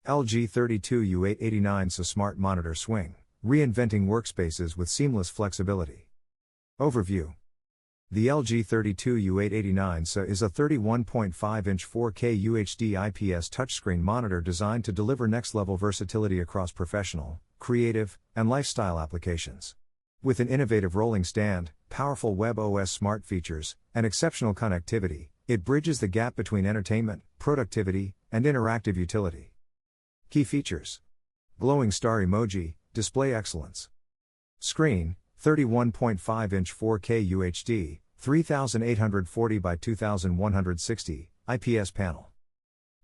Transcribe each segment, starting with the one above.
LG 32U889SA Smart Monitor Swing, reinventing workspaces with seamless flexibility. Overview. The LG 32U889SA is a 31.5-inch 4K UHD IPS touchscreen monitor designed to deliver next-level versatility across professional, creative, and lifestyle applications. With an innovative rolling stand, powerful webOS smart features, and exceptional connectivity, it bridges the gap between entertainment, productivity, and interactive utility. Key features: glowing star emoji, display excellence. Screen, 31.5-inch 4K UHD, 3840 by 2160, IPS panel.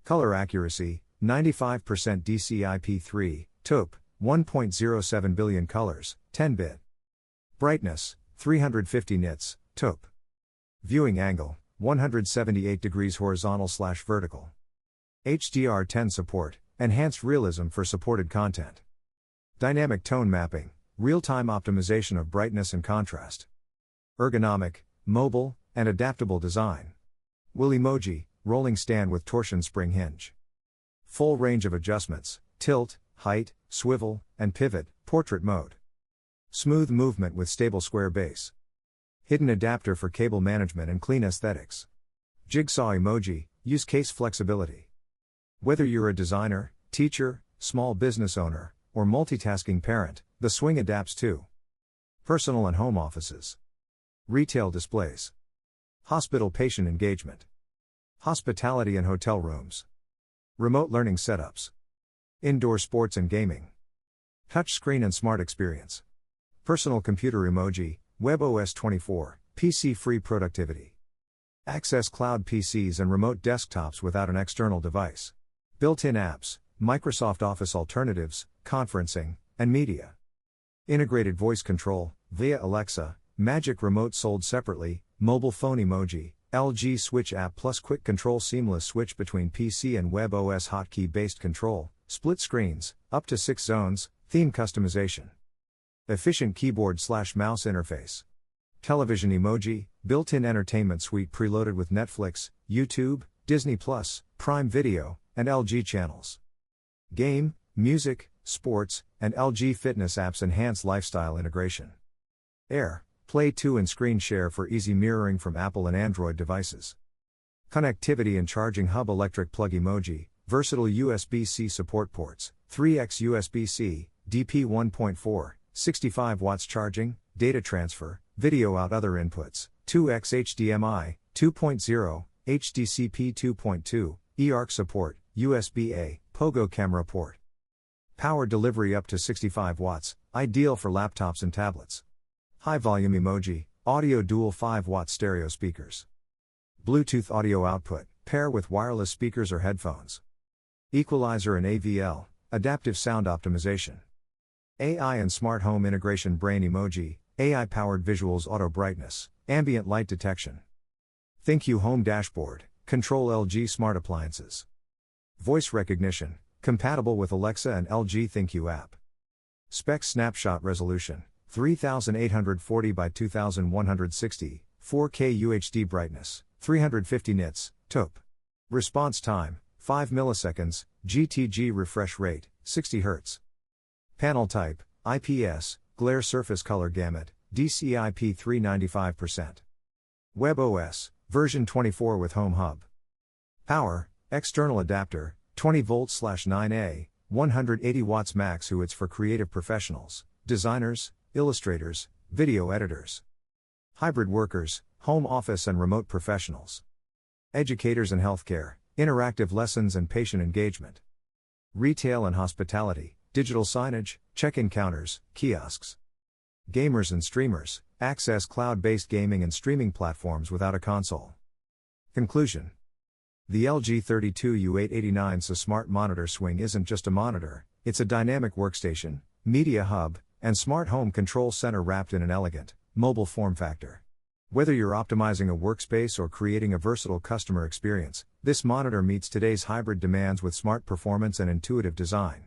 Color accuracy, 95% DCI-P3, taupe, 1.07 billion colors, 10-bit. Brightness, 350 nits, taupe. Viewing angle, 178 degrees horizontal/vertical. HDR10 support, enhanced realism for supported content. Dynamic tone mapping, real-time optimization of brightness and contrast. Ergonomic, mobile, and adaptable design. Will emoji, rolling stand with torsion spring hinge. Full range of adjustments, tilt, height, swivel, and pivot, portrait mode. Smooth movement with stable square base. Hidden adapter for cable management and clean aesthetics. Jigsaw emoji, use case flexibility. Whether you're a designer, teacher, small business owner, or multitasking parent, the swing adapts to personal and home offices. Retail displays. Hospital patient engagement. Hospitality and hotel rooms. Remote learning setups. Indoor sports and gaming. Touchscreen and smart experience. Personal computer emoji, webOS 24, PC-free productivity. Access cloud PCs and remote desktops without an external device. Built-in apps, Microsoft Office alternatives, conferencing, and media. Integrated voice control, via Alexa, Magic Remote sold separately, mobile phone emoji, LG Switch app plus quick control seamless switch between PC and webOS hotkey-based control, split screens, up to 6 zones, theme customization. Efficient keyboard/mouse interface. Television emoji, built-in entertainment suite preloaded with Netflix, YouTube, Disney+, Prime Video, and LG channels. Game, music, sports, and LG fitness apps enhance lifestyle integration. Air, Play 2 and screen share for easy mirroring from Apple and Android devices. Connectivity and charging hub electric plug emoji, versatile USB-C support ports, 3x USB-C, DP 1.4, 65 watts charging, data transfer, video out other inputs, 2x HDMI, 2.0, HDCP 2.2, eARC support, USB-A, Pogo camera port. Power delivery up to 65 watts, ideal for laptops and tablets. High volume emoji, audio dual 5-watt stereo speakers. Bluetooth audio output, pair with wireless speakers or headphones. Equalizer and AVL, adaptive sound optimization. AI and smart home integration brain emoji, AI-powered visuals auto brightness, ambient light detection. ThinQ Home dashboard, control LG smart appliances. Voice recognition, compatible with Alexa and LG ThinQ app. Spec snapshot resolution, 3840 by 2160, 4K UHD brightness, 350 nits, taupe. Response time, 5 milliseconds, GTG refresh rate, 60 Hz. Panel type, IPS, glare surface color gamut, DCI-P3 95%. webOS, version 24 with Home Hub. Power, external adapter, 20 volts/9A, 180 watts max. It's for creative professionals, designers, illustrators, video editors. Hybrid workers, home office and remote professionals. Educators and healthcare, interactive lessons and patient engagement. Retail and hospitality, digital signage, check-in counters, kiosks. Gamers and streamers, access cloud-based gaming and streaming platforms without a console. Conclusion. The LG 32U889SA Smart Monitor Swing isn't just a monitor, it's a dynamic workstation, media hub, and smart home control center wrapped in an elegant, mobile form factor. Whether you're optimizing a workspace or creating a versatile customer experience, this monitor meets today's hybrid demands with smart performance and intuitive design.